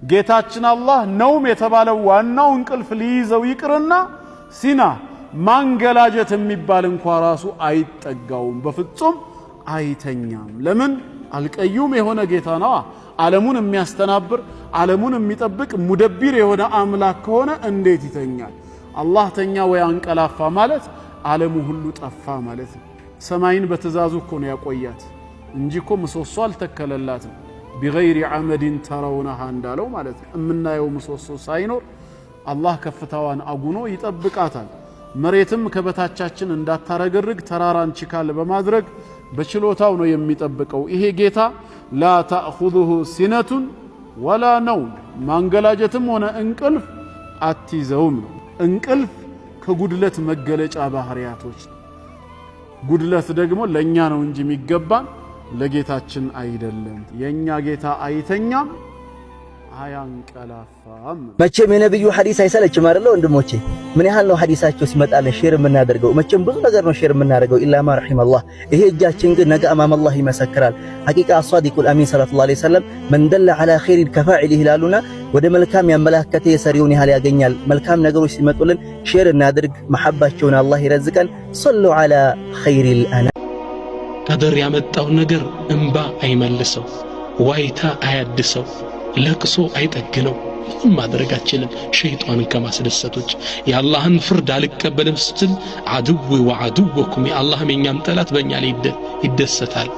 ጌታችን አላህ ነውም የተባለው ዋናው እንቅልፍ ሊይዘው ይቅርና ሲና ማንገላጀት የሚባል እንኳን ራሱ አይጠጋውም፣ በፍጹም አይተኛም። ለምን? አልቀዩም የሆነ ጌታ ነው። ዓለሙን የሚያስተናብር ዓለሙን የሚጠብቅ ሙደቢር የሆነ አምላክ ከሆነ እንዴት ይተኛል? አላህ ተኛ ወይ አንቀላፋ ማለት ዓለሙ ሁሉ ጠፋ ማለት ነው። ሰማይን በትእዛዙ እኮ ነው ያቆያት እንጂ እኮ ምሰሶ አልተከለላትም። ቢገይሪ ዐመድን ተረውነሃ እንዳለው ማለት ነው። የምናየው ምሰሶ ሳይኖር አላህ ከፍታዋን አጉኖ ይጠብቃታል። መሬትም ከበታቻችን እንዳታረገርግ ተራራን ችካል በማድረግ በችሎታው ነው የሚጠብቀው። ይሄ ጌታ ላ ተእኹዙሁ ሲነቱን ወላ ነውም፣ ማንገላጀትም ሆነ እንቅልፍ አትይዘውም ነው። እንቅልፍ ከጉድለት መገለጫ ባህሪያቶች ነው። ጉድለት ደግሞ ለኛ ነው እንጂ የሚገባን ለጌታችን አይደለም። የኛ ጌታ አይተኛም አያንቀላፋም። መቼም የነብዩ ሐዲስ አይሰለችም አይደል ወንድሞቼ? ምን ያህል ነው ሐዲሳቸው ሲመጣልን ሼር የምናደርገው? መቼም ብዙ ነገር ነው ሼር የምናደርገው ኢላ ማ ረሒመላህ። ይሄ እጃችን ግን ነገ አማም አላህ ይመሰክራል። ሐቂቃ አሷዲቁል አሚን ሰለላሁ ዐለይሂ ወሰለም መን ደለ ዐላ ኸይሪን ከፋዒሊሂ ይላሉና ወደ መልካም ያመላከተ የሰሪውን ያህል ያገኛል። መልካም ነገሮች ሲመጡልን ሼር እናድርግ። መሐባቸውን አላህ ይረዝቀን። ሰሉ ዐላ ኸይሪል አናም። ቀደር ያመጣው ነገር እንባ አይመልሰው፣ ዋይታ አያድሰው፣ ለቅሶ አይጠግነው። ምንም ማድረጋችንን ሸይጣንን ከማስደሰቶች የአላህን ፍርድ አልቀበልም ስትል አድዌ ወአድወኩም የአላህም የኛም ጠላት በእኛ ላይ ይደሰታል።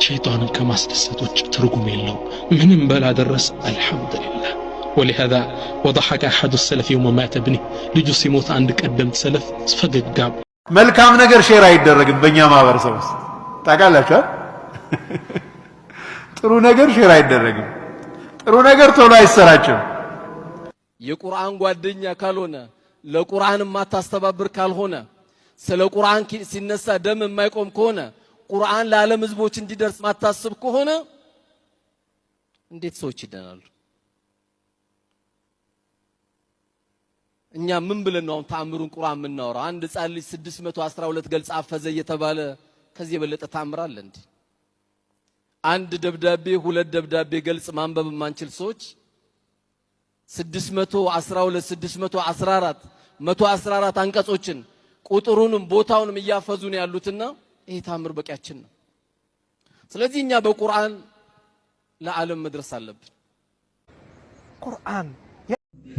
ሸይጣንን ከማስደሰቶች ትርጉም የለው። ምንም በላደረስ አልሐምዱሊላህ። ولهذا وضحك أحد السلف يوم مات ابنه ልጁ ሲሞት አንድ ቀደምት ሰለፍ ፈገግ አሉ። መልካም ነገር ሼር አይደረግም በእኛ ማህበረሰብ ውስጥ ታውቃላችሁ። ጥሩ ነገር ሼር አይደረግም። ጥሩ ነገር ቶሎ አይሰራጭም። የቁርአን ጓደኛ ካልሆነ ለቁርአን ማታስተባብር ካልሆነ ስለ ቁርአን ሲነሳ ደም የማይቆም ከሆነ ቁርአን ለዓለም ህዝቦች እንዲደርስ ማታስብ ከሆነ እንዴት ሰዎች ይደናሉ? እኛ ምን ብለን ነው ተአምሩን ቁርአን የምናወራው? አንድ ህፃን ልጅ 612 ገልጽ አፈዘ እየተባለ ከዚህ የበለጠ ተአምር አለ እንዴ? አንድ ደብዳቤ ሁለት ደብዳቤ ገልጽ ማንበብ ማንችል ሰዎች 612 614 114 አንቀጾችን ቁጥሩንም ቦታውንም እያፈዙ ነው ያሉትና ይሄ ተአምር በቂያችን ነው። ስለዚህ እኛ በቁርአን ለዓለም መድረስ አለብን። ቁርአን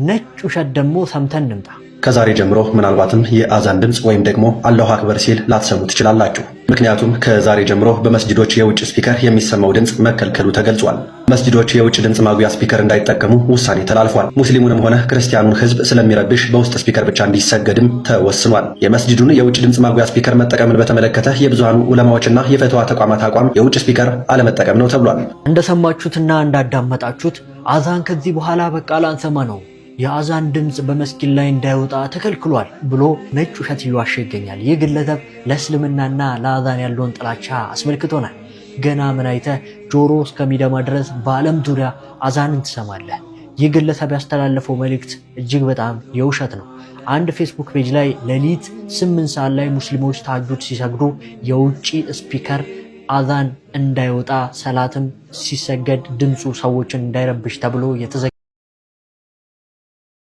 ነጭ ውሸት ደግሞ ሰምተን እንምጣ። ከዛሬ ጀምሮ ምናልባትም የአዛን ድምጽ ወይም ደግሞ አላሁ አክበር ሲል ላትሰሙ ትችላላችሁ። ምክንያቱም ከዛሬ ጀምሮ በመስጂዶች የውጭ ስፒከር የሚሰማው ድምጽ መከልከሉ ተገልጿል። መስጂዶች የውጭ ድምጽ ማጉያ ስፒከር እንዳይጠቀሙ ውሳኔ ተላልፏል። ሙስሊሙንም ሆነ ክርስቲያኑን ህዝብ ስለሚረብሽ በውስጥ ስፒከር ብቻ እንዲሰገድም ተወስኗል። የመስጂዱን የውጭ ድምጽ ማጉያ ስፒከር መጠቀምን በተመለከተ የብዙሃኑ ዑለማዎችና የፈትዋ ተቋማት አቋም የውጭ ስፒከር አለመጠቀም ነው ተብሏል። እንደሰማችሁትና እንዳዳመጣችሁት አዛን ከዚህ በኋላ በቃ ላንሰማ ነው፣ የአዛን ድምጽ በመስጊድ ላይ እንዳይወጣ ተከልክሏል ብሎ ነጭ ውሸት ይዋሽ ይገኛል። ይህ ግለሰብ ለእስልምናና ለአዛን ያለውን ጥላቻ አስመልክቶናል። ገና ምን አይተህ ጆሮ እስከሚደማ ድረስ በዓለም ዙሪያ አዛንን ትሰማለህ። ይህ ግለሰብ ያስተላለፈው መልእክት እጅግ በጣም የውሸት ነው። አንድ ፌስቡክ ፔጅ ላይ ሌሊት 8 ሰዓት ላይ ሙስሊሞች ተሐጁድ ሲሰግዱ የውጪ ስፒከር አዛን እንዳይወጣ ሰላትም ሲሰገድ ድምፁ ሰዎችን እንዳይረብሽ ተብሎ